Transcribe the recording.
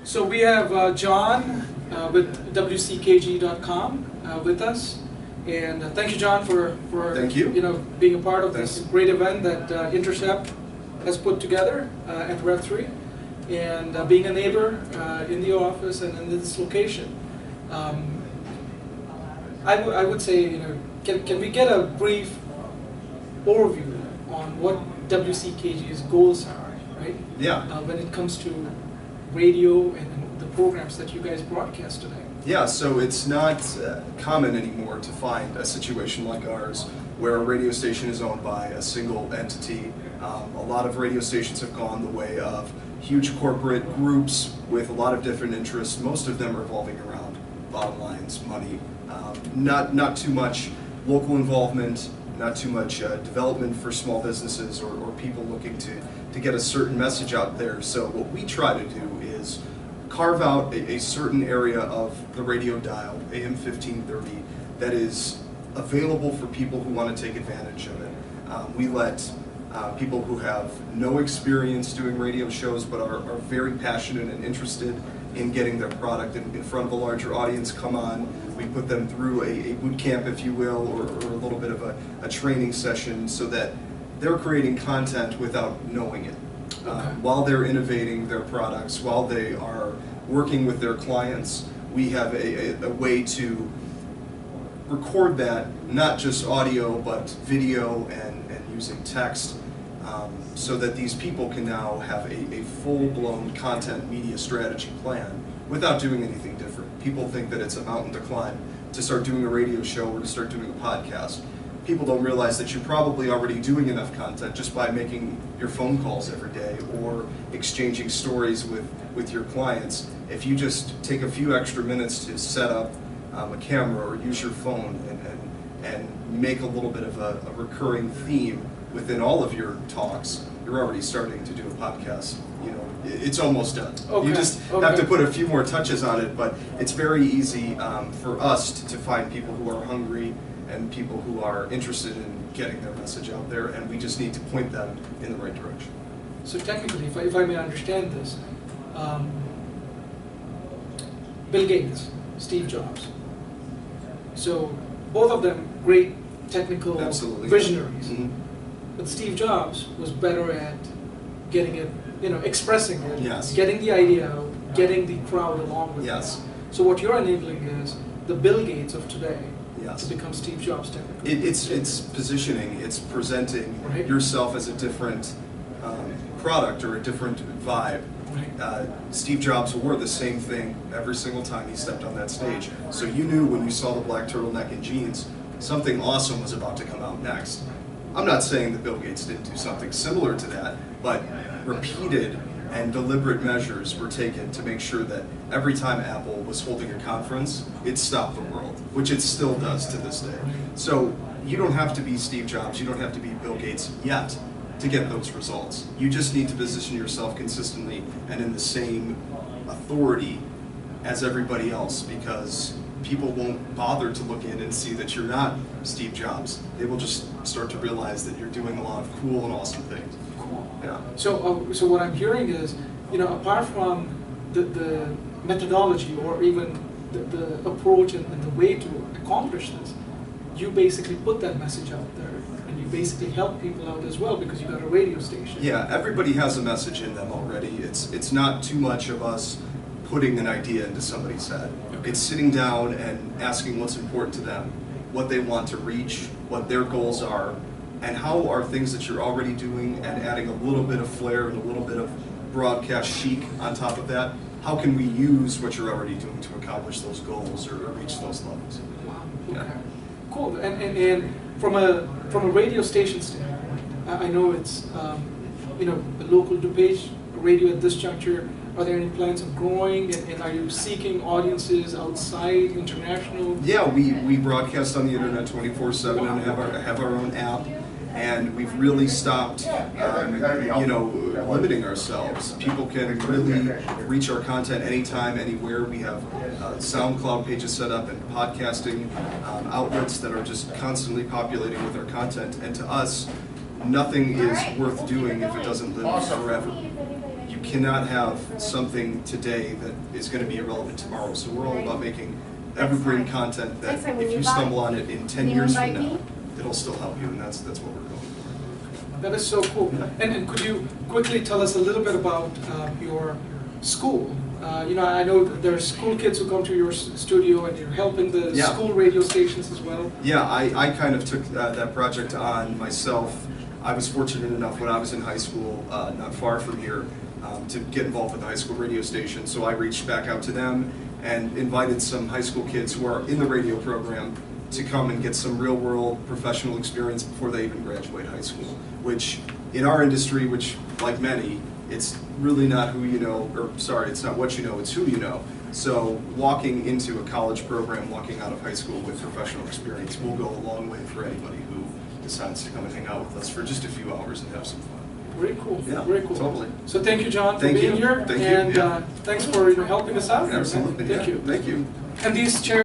So we have John with WCKG.com with us, and thank you, John, for thank you. Being a part of this great event that Intercept has put together at Rev3, and being a neighbor in the office and in this location. I would say, can we get a brief overview on what WCKG's goals are, right? Yeah. When it comes to radio and the programs that you guys broadcast today. Yeah, so it's not common anymore to find a situation like ours where a radio station is owned by a single entity. A lot of radio stations have gone the way of huge corporate groups with a lot of different interests, most of them revolving around bottom lines, money, not too much local involvement, not too much development for small businesses or people looking to get a certain message out there. So what we try to do is carve out a certain area of the radio dial, AM 1530, that is available for people who want to take advantage of it. We let people who have no experience doing radio shows but are very passionate and interested in getting their product in front of a larger audience come on. We put them through a boot camp, if you will, or a little bit of a training session so that they're creating content without knowing it. While they're innovating their products, while they are working with their clients, we have a way to record that, not just audio, but video and using text, so that these people can now have a full-blown content media strategy plan without doing anything different. People think that it's a mountain to climb to start doing a radio show or to start doing a podcast. People don't realize that you're probably already doing enough content just by making your phone calls every day or exchanging stories with your clients. If you just take a few extra minutes to set up a camera or use your phone and make a little bit of a recurring theme within all of your talks, you're already starting to do a podcast. It's almost done. Okay. You just have to put a few more touches on it, but it's very easy for us to find people who are hungry and people who are interested in getting their message out there, and we just need to point them in the right direction. So technically, if I may understand this, Bill Gates, Steve Jobs, so both of them great technical visionaries. Mm-hmm. But Steve Jobs was better at getting it, expressing it, yes, getting the idea out, getting the crowd along with yes, it. So what you're enabling is the Bill Gates of today, yes, to become Steve Jobs technically. It's positioning, it's presenting yourself as a different product or a different vibe. Right. Steve Jobs wore the same thing every single time he stepped on that stage. So you knew when you saw the black turtleneck and jeans, something awesome was about to come out next. I'm not saying that Bill Gates didn't do something similar to that, but repeated and deliberate measures were taken to make sure that every time Apple was holding a conference, it stopped the world, which it still does to this day. So you don't have to be Steve Jobs, you don't have to be Bill Gates yet to get those results. You just need to position yourself consistently and in the same authority as everybody else, because people won't bother to look in and see that you're not Steve Jobs. They will just start to realize that you're doing a lot of cool and awesome things. Cool. Yeah. So what I'm hearing is, apart from the methodology or even the approach and the way to accomplish this, you basically put that message out there, and you basically help people out as well because you got a radio station. Yeah, everybody has a message in them already. It's not too much of us putting an idea into somebody's head. Okay. It's sitting down and asking what's important to them, what they want to reach, what their goals are, and how are things that you're already doing, and adding a little bit of flair and a little bit of broadcast chic on top of that. How can we use what you're already doing to accomplish those goals or reach those levels? Wow. Okay. Yeah. Cool. And from a radio station standpoint, I know it's a local DuPage radio at this juncture. Are there any plans of growing, and are you seeking audiences outside, international? Yeah, we broadcast on the internet 24/7 and have our own app, and we've really stopped limiting ourselves. People can really reach our content anytime, anywhere. We have SoundCloud pages set up and podcasting outlets that are just constantly populating with our content, and to us, nothing is worth doing if it doesn't live forever. You cannot have something today that is going to be irrelevant tomorrow. So we're all about making evergreen content that if you stumble on it in 10 years from now, it'll still help you, and that's what we're going for. That is so cool. And could you quickly tell us a little bit about your school? You know, I know that there are school kids who come to your studio, and you're helping the school radio stations as well. Yeah, I kind of took that project on myself. I was fortunate enough when I was in high school, not far from here, to get involved with the high school radio station. So I reached back out to them and invited some high school kids who are in the radio program to come and get some real-world professional experience before they even graduate high school, which in our industry, which like many, it's really not who you know, or sorry, it's not what you know, it's who you know. So walking into a college program, walking out of high school with professional experience will go a long way for anybody who decides to come and hang out with us for just a few hours and have some fun. Very cool. Yeah, very cool. Totally. So thank you, John, for being here. Thank you. And thanks for helping us out. Absolutely. Thank you. Thank you. And these chairs